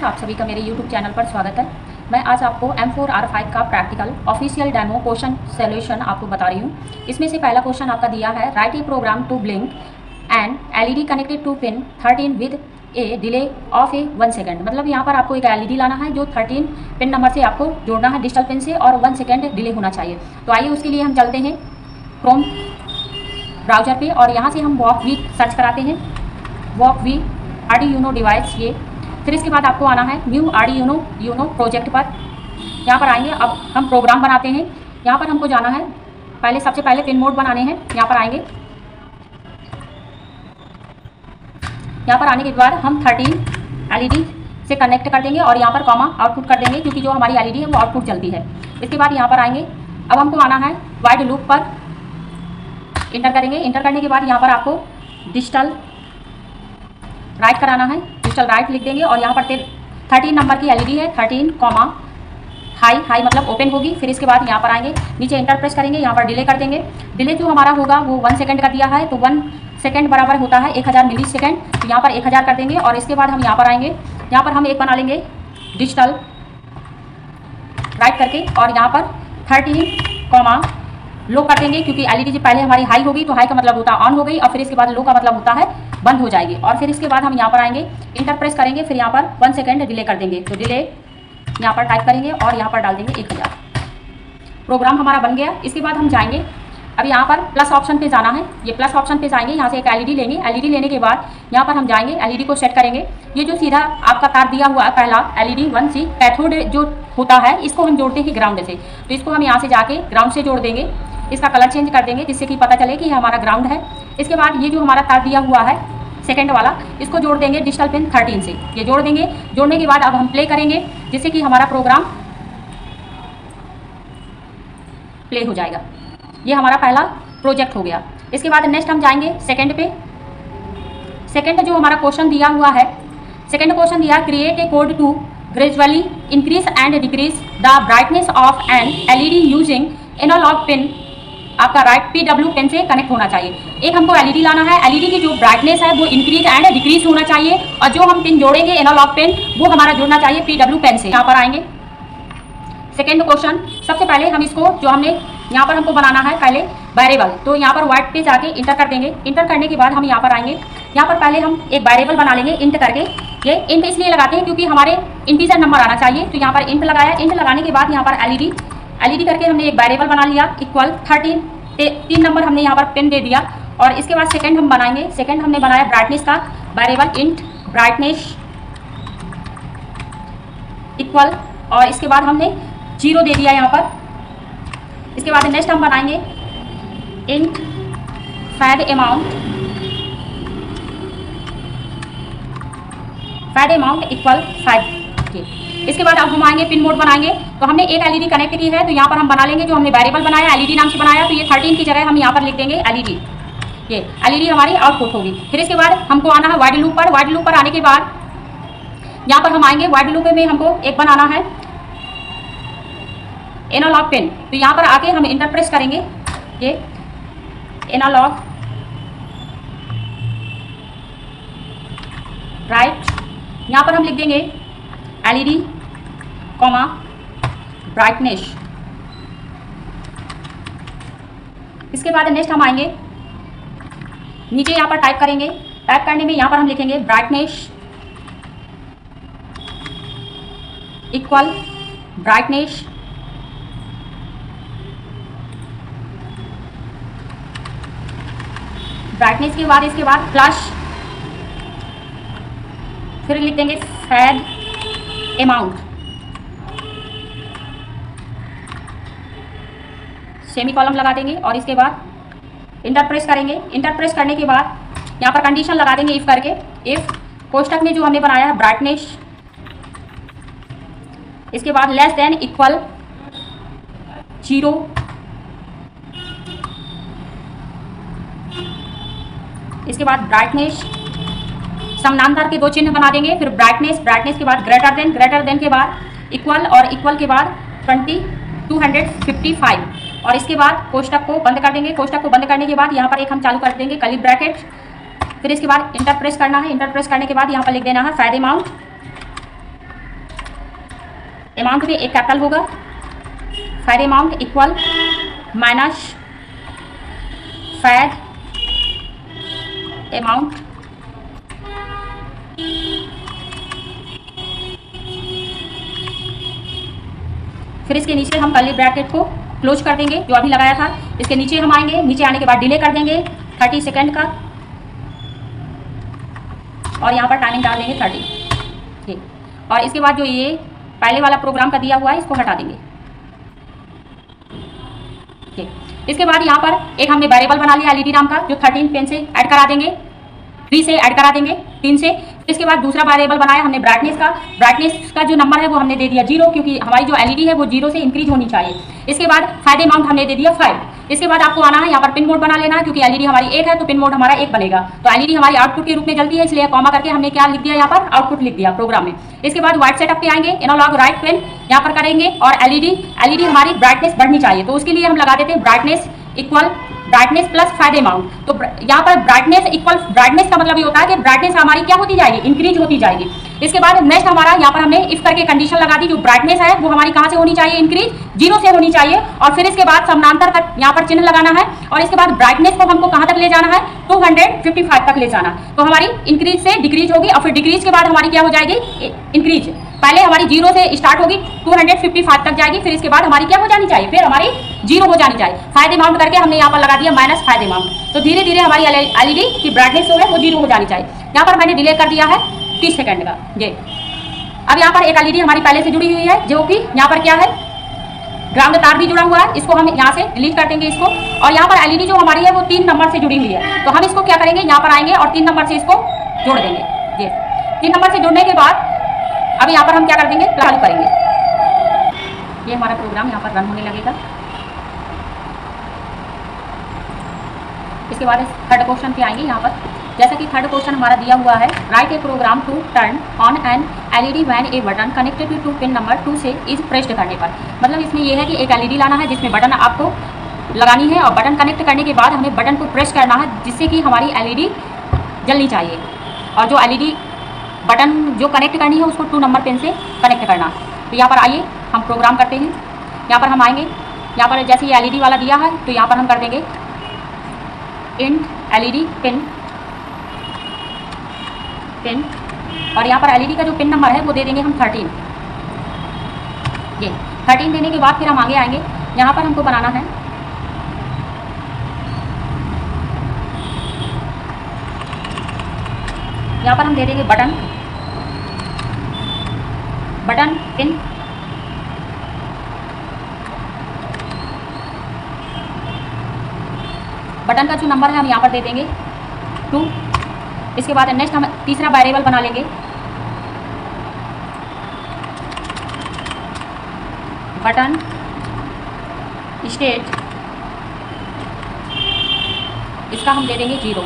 Students, आप सभी का मेरे यूट्यूब चैनल पर स्वागत है। मैं आज आपको M4R5 का practical official demo question solution आपको बता रही हूँ। इसमें से पहला क्वेश्चन आपका दिया है, write a program to blink and LED connected to pin 13 with a delay of a 1 second. मतलब यहाँ पर आपको एक LED लाना है जो 13 पिन नंबर से आपको जोड़ना है डिजिटल पिन से, और 1 सेकेंड डिले होना चाहिए। तो आइए उसके लिए हम चलते हैं क्रोम ब्राउजर पे, और यहाँ से हम वॉक वी सर्च कराते हैं, वॉक वी आर्डियूनो डिवाइस ये। फिर इसके बाद आपको आना है न्यू आर्डियूनो प्रोजेक्ट पर। यहाँ पर आएंगे, अब हम प्रोग्राम बनाते हैं। यहाँ पर हमको जाना है, सबसे पहले पिन मोड बनाने हैं। यहाँ पर आएंगे, यहाँ पर आने के बाद हम 13 LED से कनेक्ट कर देंगे और यहाँ पर कॉमा आउटपुट कर देंगे, क्योंकि जो हमारी LED है वो आउटपुट चलती है। इसके बाद यहाँ पर आएंगे, अब हमको आना है वाइड लूप पर, इंटर करेंगे। इंटर करने के बाद यहाँ पर आपको डिजिटल राइट कराना है, डिजिटल राइट लिख देंगे और यहाँ पर 13 नंबर की LED है, 13 कॉमा हाई मतलब ओपन होगी। फिर इसके बाद यहाँ पर आएंगे, नीचे इंटर प्रेस करेंगे, यहाँ पर डिले कर देंगे। डिले जो हमारा होगा वो 1 सेकेंड का दिया है, तो 1 सेकेंड बराबर होता है 1000 मिली सेकेंड। तो यहाँ पर 1000 कर देंगे और इसके बाद हम यहाँ पर आएंगे, यहाँ पर हम एक बना लेंगे डिजिटल राइट करके, और यहाँ पर 13 कॉमा लो कर देंगे, क्योंकि LED जब पहले हमारी हाई होगी तो हाई का मतलब होता है ऑन हो गई, और फिर इसके बाद लो का मतलब होता है बंद हो जाएगी। और फिर इसके बाद हम यहाँ पर आएंगे, इंटर प्रेस करेंगे, फिर यहाँ पर 1 सेकेंड डिले कर देंगे। तो डिले यहाँ पर टाइप करेंगे और यहाँ पर डाल देंगे 1000। प्रोग्राम हमारा बन गया। इसके बाद हम जाएंगे, अब यहाँ पर प्लस ऑप्शन पे जाना है। ये प्लस ऑप्शन पे जाएंगे, यहाँ से एक LED लेंगे। LED लेने के बाद यहाँ पर हम जाएंगे, LED को सेट करेंगे। ये जो सीधा आपका तार दिया हुआ है पहला LED 1C कैथोड जो होता है, इसको हम जोड़ते हैं ग्राउंड से। तो इसको हम यहाँ से जाके ग्राउंड से जोड़ देंगे, इसका कलर चेंज कर देंगे जिससे कि पता चले कि ये हमारा ग्राउंड है। इसके बाद ये जो हमारा तार दिया हुआ है सेकेंड वाला, इसको जोड़ देंगे डिजिटल पिन 13 से। ये जोड़ देंगे, जोड़ने के बाद अब हम प्ले करेंगे, जिससे कि हमारा प्रोग्राम प्ले हो जाएगा। ये हमारा पहला प्रोजेक्ट हो गया। इसके बाद नेक्स्ट हम जाएंगे सेकेंड पे। सेकेंड जो हमारा क्वेश्चन दिया हुआ है, सेकेंड क्वेश्चन दिया, create a code to gradually increase and decrease the brightness of an LED using analog pin. आपका राइट PW पेन से कनेक्ट होना चाहिए। एक हमको LED लाना है, LED की जो ब्राइटनेस है वो इंक्रीज एंड डिक्रीज होना चाहिए, और जो हम पिन जोड़ेंगे एनालॉग पिन वो हमारा जुड़ना चाहिए PW पेन से। यहाँ पर आएंगे, सेकेंड क्वेश्चन, सबसे पहले हम इसको जो हमने यहाँ पर हमको बनाना है पहले वेरिएबल, तो यहाँ पर वाइट पे जाके इंटर कर देंगे। इंटर करने के बाद हम यहाँ पर आएंगे, यहाँ पर पहले हम एक वेरिएबल बना लेंगे इंट करके। ये इंट इसलिए लगाते हैं क्योंकि हमारे इंटीजर नंबर आना चाहिए, तो यहाँ पर इंट लगाया। इंट लगाने के बाद यहाँ पर LED करके हमने एक वेरिएबल बना लिया इक्वल 13, 3 नंबर हमने यहाँ पर पिन दे दिया। और इसके बाद सेकंड हम बनाएंगे, सेकंड हमने बनाया ब्राइटनेस का वेरिएबल इंट ब्राइटनेस इक्वल, और इसके बाद हमने 0 दे दिया यहाँ पर। इसके बाद नेक्स्ट हम बनाएंगे इंट फैड अमाउंट इक्वल 5। इसके बाद अब हम आएंगे पिन मोड बनाएंगे। तो हमने एक LED कनेक्ट की है, तो यहाँ पर हम बना लेंगे, जो हमने वेरिएबल बनाया LED नाम से बनाया, तो ये 13 की जगह हम यहाँ पर लिख देंगे LED। ये LED हमारी आउटपुट होगी। फिर इसके बाद हमको आना है वाइड लूप पर। वाइड लूप पर आने के बाद यहाँ पर हम आएंगे, वाइड लूप में हमको एक बनाना है एनालॉग पिन। तो यहाँ पर आके हम इंटर प्रेस करेंगे, ये एनालॉग राइट, यहाँ पर हम लिख देंगे LED कॉमा ब्राइटनेस। इसके बाद नेक्स्ट हम आएंगे, नीचे यहाँ पर टाइप करेंगे। टाइप करने में यहाँ पर हम लिखेंगे ब्राइटनेस इक्वल ब्राइटनेस ब्राइटनेस के बाद इसके बाद प्लस, फिर लिख देंगे फैड अमाउंट, सेमी कॉलम लगा देंगे और इसके बाद इंटर प्रेस करेंगे। इंटर प्रेस करने के बाद यहाँ पर कंडीशन लगा देंगे इफ करके। इफ कोष्टक में जो हमने बनाया है ब्राइटनेस, इसके बाद लेस देन इक्वल 0, इसके बाद ब्राइटनेस समानांतर के 2 चिन्ह बना देंगे। फिर ब्राइटनेस के बाद ग्रेटर देन के बाद इक्वल, और इक्वल के बाद 255, और इसके बाद कोष्टक को बंद कर देंगे। कोष्टक को बंद करने के बाद यहाँ पर एक हम चालू कर देंगे कर्ली ब्रैकेट। फिर इसके बाद इंटर प्रेस करना है। इंटर प्रेस करने के बाद यहाँ पर लिख देना है फैड अमाउंट अमाउंट में एक कैपिटल होगा, fade amount equal minus fade amount फिर इसके नीचे हम कर्ली ब्रैकेट को क्लोज कर देंगे जो अभी लगाया था। इसके नीचे हम आएंगे, नीचे आने के बाद डिले कर देंगे 30 सेकेंड का और यहाँ पर टाइमिंग डाल देंगे 30। ठीक, और इसके बाद जो ये पहले वाला प्रोग्राम का दिया हुआ है इसको हटा देंगे। ठीक, इसके बाद यहाँ पर एक हमने वेरिएबल बना लिया एलईडी नाम का जो 13 पेन से ऐड करा देंगे, 3 से ऐड करा देंगे, 3 से। इसके बाद दूसरा वेरिएबल बनाया हमने ब्राइटनेस का। ब्राइटनेस का जो नंबर है वो हमने दे दिया 0 क्योंकि हमारी जो एलईडी है वो 0 से इंक्रीज होनी चाहिए। इसके बाद फैड अमाउंट हमने दे दिया 5। इसके बाद आपको आना है यहाँ पर पिन मोड बना लेना है क्योंकि एलईडी हमारी 1 है तो पिन मोड हमारा 1 बनेगा। तो एलईडी हमारी आउटपुट के रूप में जलती है इसलिए कॉमा करके हमने क्या लिख दिया यहाँ पर आउटपुट लिख दिया प्रोग्राम में। इसके बाद वाइट सेटअप पे आएंगे, एनालॉग राइट पेन यहाँ पर करेंगे और एलईडी हमारी ब्राइटनेस बढ़नी चाहिए तो उसके लिए हम लगा देते हैं brightness equal brightness plus fade amount. तो यहाँ पर ब्राइटनेस इक्वल ब्राइटनेस का मतलब ये होता है कि ब्राइटनेस हमारी क्या होती जाएगी, इंक्रीज होती जाएगी। इसके बाद नेक्स्ट हमारा यहाँ पर हमने इफ करके कंडीशन लगा दी, जो ब्राइटनेस है वो हमारी कहाँ से होनी चाहिए, इंक्रीज 0 से होनी चाहिए। और फिर इसके बाद समानांतर का यहाँ पर चिन्ह लगाना है और इसके बाद ब्राइटनेस को हमको कहाँ तक ले जाना है, 255 तक ले जाना। तो हमारी इंक्रीज से डिक्रीज होगी और फिर डिक्रीज के बाद हमारी क्या हो जाएगी, इंक्रीज। पहले हमारी 0 से स्टार्ट होगी 255 तक जाएगी, फिर इसके बाद हमारी क्या हो जानी चाहिए, फिर हमारी 0 हो जानी चाहिए। फायदे अमाउंट करके हमने यहाँ पर लगा दिया माइनस फायदे अमाउंट। तो धीरे धीरे हमारी एलईडी की ब्राइटनेस जो है वो 0 हो जानी चाहिए। यहाँ पर मैंने डिले कर दिया है 30 सेकंड का। ये अब यहाँ पर एक एलईडी हमारी पहले से जुड़ी हुई है जो कि यहाँ पर क्या है, ग्राउंड तार भी जुड़ा हुआ है, इसको हम यहाँ से डिलीट कर देंगे इसको। और यहाँ पर एलईडी जो हमारी है वो 3 नंबर से जुड़ी हुई है तो हम इसको क्या करेंगे, यहाँ पर आएंगे और 3 नंबर से इसको जोड़ देंगे। ये 3 नंबर से जुड़ने के बाद अब यहाँ पर हम क्या कर देंगे, चालू करेंगे। ये हमारा प्रोग्राम यहाँ पर रन होने लगेगा। इसके बाद थर्ड क्वेश्चन पे आएंगे। यहाँ पर जैसा कि थर्ड क्वेश्चन हमारा दिया हुआ है, write a program to turn on an LED when a button connected to pin number 2 से इज प्रेस्ड करने पर। मतलब इसमें यह है कि एक एलईडी लाना है जिसमें बटन आपको लगानी है और बटन कनेक्ट करने के बाद हमें बटन को प्रेस करना है जिससे कि हमारी एलईडी जलनी चाहिए। और जो एलईडी बटन जो कनेक्ट करनी है उसको 2 नंबर पिन से कनेक्ट करना। तो यहाँ पर आइए हम प्रोग्राम करते हैं। यहाँ पर हम आएंगे, यहाँ पर जैसे ये एलईडी वाला दिया है तो यहाँ पर हम कर देंगे इंट एलईडी पिन और यहाँ पर एलईडी का जो पिन नंबर है वो दे देंगे हम 13। ये 13 देने के बाद फिर हम आगे आएंगे। यहाँ पर हमको बनाना है यहाँ पर हम दे देंगे बटन पिन बटन का जो नंबर है हम यहाँ पर दे देंगे 2। इसके बाद नेक्स्ट हम तीसरा वेरिएबल बना लेंगे बटन स्टेट, इसका हम दे देंगे 0।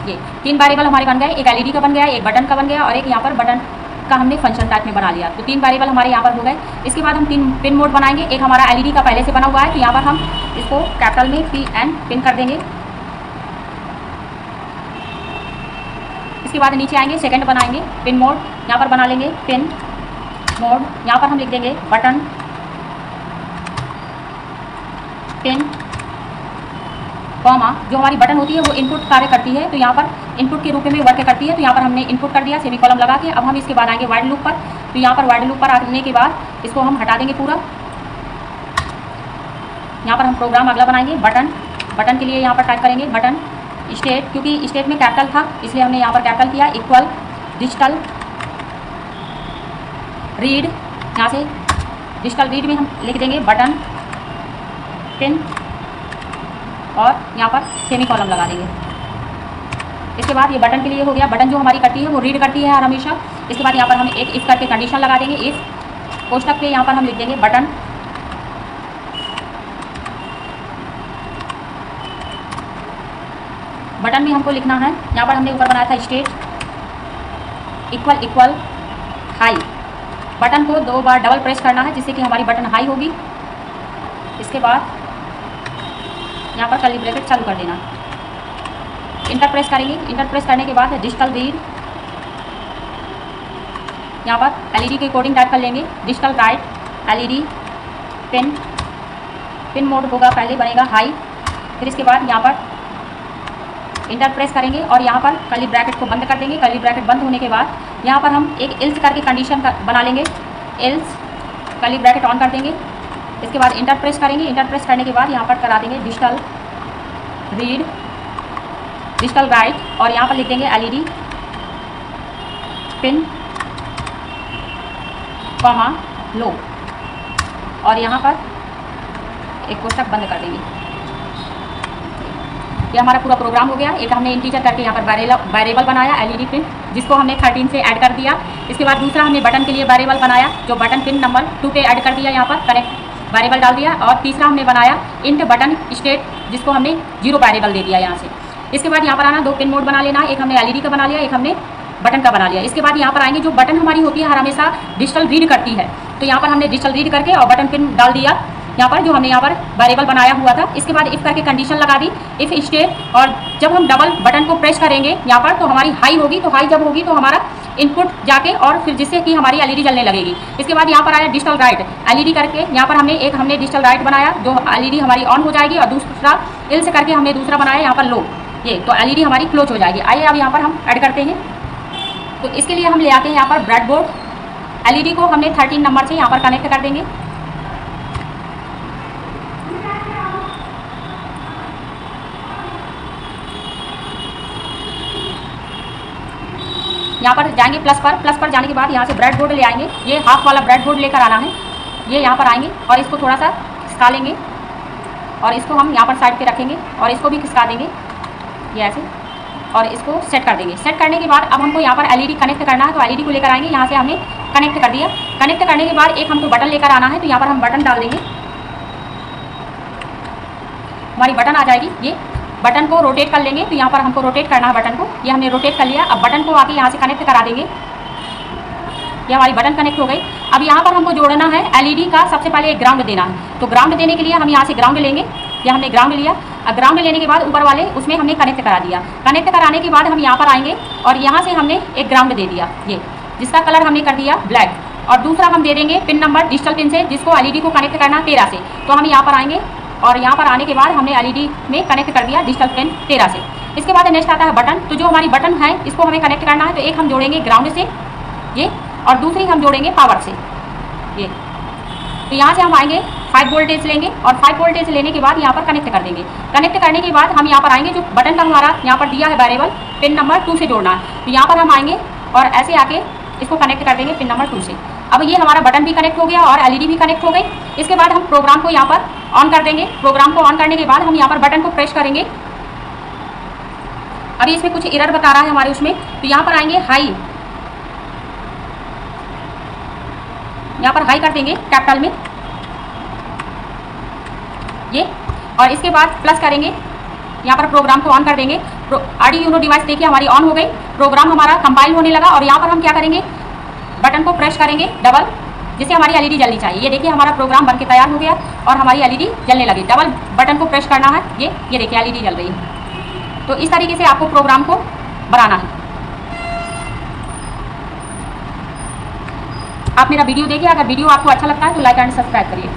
ये 3 वेरिएबल हमारे बन गए, एक एलईडी का बन गया, एक बटन का बन गया और एक यहाँ पर बटन का हमने फंक्शन टाइप में बना लिया। तो 3 वेरिएबल हमारे यहाँ पर हो गए। इसके बाद हम 3 पिन मोड बनाएंगे। एक हमारा एलईडी का पहले से बना हुआ है तो यहाँ पर हम इसको कैपिटल में PN पिन कर देंगे। इसके बाद नीचे आएंगे, सेकंड बनाएंगे पिन मोड, यहाँ पर बना लेंगे पिन मोड, यहाँ पर हम लिख देंगे बटन पिन कॉमा, जो हमारी बटन होती है वो इनपुट कार्य करती है तो यहाँ पर इनपुट के रूप में वर्क करती है तो यहाँ पर हमने इनपुट कर दिया सेमीकोलन लगा के। अब हम इसके बाद आएंगे वाइड लूप पर। तो यहाँ पर वाइड लूप पर आने के बाद इसको हम हटा देंगे पूरा। यहाँ पर हम प्रोग्राम अगला बनाएंगे बटन के लिए यहाँ पर टाइप करेंगे बटन स्टेट, क्योंकि स्टेट में कैपिटल था इसलिए हमने यहाँ पर कैपिटल किया, इक्वल डिजिटल रीड। यहाँ से डिजिटल रीड में हम लिख देंगे बटन पिन और यहाँ पर सेमीकोलन लगा देंगे। इसके बाद ये बटन के लिए हो गया, बटन जो हमारी करती है वो रीड करती है हर हमेशा। इसके बाद यहाँ पर हम एक इफ करके कंडीशन लगा देंगे, इफ कोष्टक पे यहाँ पर हम लिख देंगे बटन में हमको लिखना है, यहाँ पर हमने ऊपर बनाया था स्टेट इक्वल हाई। बटन को 2 बार डबल प्रेस करना है जिससे कि हमारी बटन हाई होगी। इसके बाद यहाँ पर कर्ली ब्रैकेट चालू कर देना, इंटर प्रेस करेंगे। इंटर प्रेस करने के बाद डिजिटल रीड यहाँ पर एलईडी के कोडिंग टाइप कर लेंगे, digital right LED pin mode होगा, पहले बनेगा हाई, फिर इसके बाद यहाँ पर इंटर प्रेस करेंगे और यहाँ पर कर्ली ब्रैकेट को बंद कर देंगे। कर्ली ब्रैकेट बंद होने के बाद यहाँ पर हम एक एल्स करके कंडीशन बना लेंगे, एल्स कर्ली ब्रैकेट ऑन कर देंगे। इसके बाद इंटर प्रेस करेंगे, इंटर प्रेस करने के बाद यहाँ पर करा देंगे डिजिटल रीड डिजिटल राइट और यहाँ पर लिख देंगे एलईडी पिन कॉमा लो और यहाँ पर एक कोष्ठक बंद कर देंगे। ये हमारा पूरा प्रोग्राम हो गया। एक हमने इंटीजर करके यहाँ पर वेरिएबल बनाया एलईडी पिन, जिसको हमने 13 से ऐड कर दिया। इसके बाद दूसरा हमने बटन के लिए वेरिएबल बनाया, जो बटन पिन नंबर 2 पे ऐड कर दिया, यहाँ पर कनेक्ट वेरिएबल डाल दिया। और तीसरा हमने बनाया इंट बटन स्टेट, जिसको हमने 0 वेरिएबल दे दिया यहाँ से। इसके बाद यहाँ पर आना, 2 पिन मोड बना लेना, एक हमने एलईडी का बना लिया, एक हमने बटन का बना लिया। इसके बाद यहाँ पर आएंगे, जो बटन हमारी होती है हर हमेशा डिजिटल रीड करती है, तो यहाँ पर हमने डिजिटल रीड करके और बटन पिन डाल दिया यहाँ पर, जो हमने यहाँ पर वेरिएबल बनाया हुआ था। इसके बाद इफ़ करके कंडीशन लगा दी, इफ़ स्टेट, और जब हम डबल बटन को प्रेस करेंगे यहाँ पर तो हमारी हाई होगी, तो हाई जब होगी तो हमारा इनपुट जाके और फिर जिससे कि हमारी एलईडी जलने लगेगी। इसके बाद यहाँ पर आया डिजिटल राइट एलईडी करके, यहाँ पर हमने डिजिटल राइट बनाया, जो एलईडी हमारी ऑन हो जाएगी, और दूसरा एल से करके हमने दूसरा बनाया यहाँ पर लो, ये तो एलईडी हमारी क्लोज हो जाएगी। आइए अब यहाँ पर हम ऐड करते हैं। तो इसके लिए हम ले आते हैं यहाँ पर ब्रेडबोर्ड, एलईडी को हमने 13 नंबर से यहाँ पर कनेक्ट कर देंगे। यहाँ पर जाएंगे प्लस पर जाने के बाद यहाँ से ब्रेडबोर्ड ले आएंगे, ये हाफ वाला ब्रेडबोर्ड लेकर आना है। ये यहाँ पर आएंगे और इसको थोड़ा सा खिसका लेंगे और इसको हम यहाँ पर साइड पे रखेंगे और इसको भी खिसका देंगे ये ऐसे, और इसको सेट कर देंगे। सेट करने के बाद अब हमको यहाँ पर एलईडी कनेक्ट करना है, तो एलईडी को लेकर आएंगे, यहाँ से हमने कनेक्ट कर दिया। कनेक्ट करने के बाद एक हमको बटन लेकर आना है, तो यहाँ पर हम बटन डाल देंगे, हमारी बटन आ जाएगी। ये बटन को रोटेट कर लेंगे, तो यहाँ पर हमको रोटेट करना है बटन को, ये हमने रोटेट कर लिया। अब बटन को आके यहाँ से कनेक्ट करा देंगे, ये हमारी बटन कनेक्ट हो गई। अब यहाँ पर हमको जोड़ना है एलईडी का, सबसे पहले एक ग्राउंड देना है, तो ग्राउंड देने के लिए हम यहाँ से ग्राउंड लेंगे, ये हमने ग्राउंड लिया। अब ग्राउंड लेने के बाद ऊपर वाले उसमें हमने कनेक्ट करा दिया। कनेक्ट कराने के बाद हम यहाँ पर आएंगे और यहाँ से हमने एक ग्राउंड दे दिया, ये जिसका कलर हमने कर दिया ब्लैक, और दूसरा हम दे देंगे पिन नंबर डिजिटल पिन से, जिसको एलईडी को कनेक्ट करना 13 से। तो हम यहाँ पर आएंगे और यहाँ पर आने के बाद हमने एलईडी में कनेक्ट कर दिया डिजिटल पिन 13 से। इसके बाद नेक्स्ट आता है बटन, तो जो हमारी बटन है इसको हमें कनेक्ट करना है, तो एक हम जोड़ेंगे ग्राउंड से ये, और दूसरी हम जोड़ेंगे पावर से ये। तो यहाँ से हम आएंगे 5 वोल्टेज लेंगे और 5 वोल्टेज लेने के बाद यहाँ पर कनेक्ट कर देंगे। कनेक्ट करने के बाद हम यहाँ पर आएंगे, जो बटन का हमारा यहाँ पर दिया है वेरिएबल पिन नंबर 2 से जोड़ना है, तो यहाँ पर हम आएंगे और ऐसे आके इसको कनेक्ट कर देंगे पिन नंबर 2 से। अब ये हमारा बटन भी कनेक्ट हो गया और एलईडी भी कनेक्ट हो गई। इसके बाद हम प्रोग्राम को यहाँ पर ऑन कर देंगे। प्रोग्राम को ऑन करने के बाद हम यहाँ पर बटन को प्रेस करेंगे। अभी इसमें कुछ एरर बता रहा है हमारे उसमें, तो यहाँ पर आएंगे हाई, यहाँ पर हाई कर देंगे कैपिटल में ये, और इसके बाद प्लस करेंगे, यहाँ पर प्रोग्राम को ऑन कर देंगे। आर्डिनो डिवाइस देखिए हमारी ऑन हो गई, प्रोग्राम हमारा कंपाइल होने लगा। और यहाँ पर हम क्या करेंगे, बटन को प्रेस करेंगे डबल, जिससे हमारी एलईडी जलनी चाहिए। ये देखिए हमारा प्रोग्राम बनके तैयार हो गया और हमारी एलईडी जलने लगी। डबल बटन को प्रेस करना है, ये देखिए एलईडी जल रही है। तो इस तरीके से आपको प्रोग्राम को बनाना है। आप मेरा वीडियो देखिए, अगर वीडियो आपको अच्छा लगता है तो लाइक एंड सब्सक्राइब करिए।